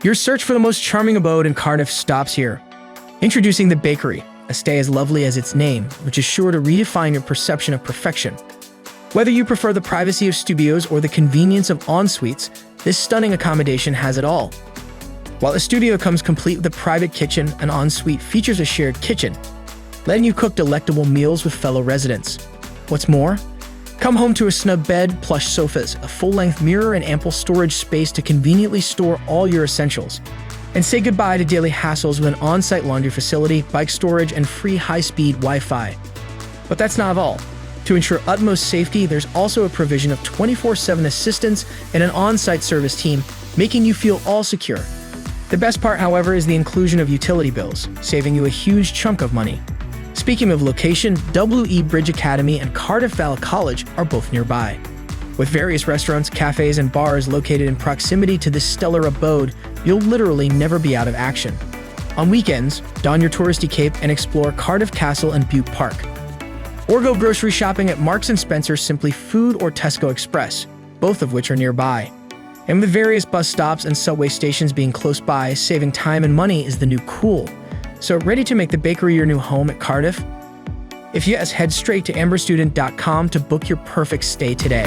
Your search for the most charming abode in Cardiff stops here. Introducing the Bakery, a stay as lovely as its name, which is sure to redefine your perception of perfection. Whether you prefer the privacy of studios or the convenience of en-suites, this stunning accommodation has it all. While the studio comes complete with a private kitchen, an en-suite features a shared kitchen, letting you cook delectable meals with fellow residents. What's more, come home to a snug bed, plush sofas, a full-length mirror, and ample storage space to conveniently store all your essentials. And say goodbye to daily hassles with an on-site laundry facility, bike storage, and free high-speed Wi-Fi. But that's not all. To ensure utmost safety, there's also a provision of 24/7 assistance and an on-site service team, making you feel all secure. The best part, however, is the inclusion of utility bills, saving you a huge chunk of money. Speaking of location, WE Bridge Academy and Cardiff Vale College are both nearby. With various restaurants, cafes, and bars located in proximity to this stellar abode, you'll literally never be out of action. On weekends, don your touristy cape and explore Cardiff Castle and Butte Park. Or go grocery shopping at Marks & Spencer's Simply Food or Tesco Express, both of which are nearby. And with various bus stops and subway stations being close by, saving time and money is the new cool. So ready to make the bakery your new home at Cardiff? If yes, head straight to amberstudent.com to book your perfect stay today.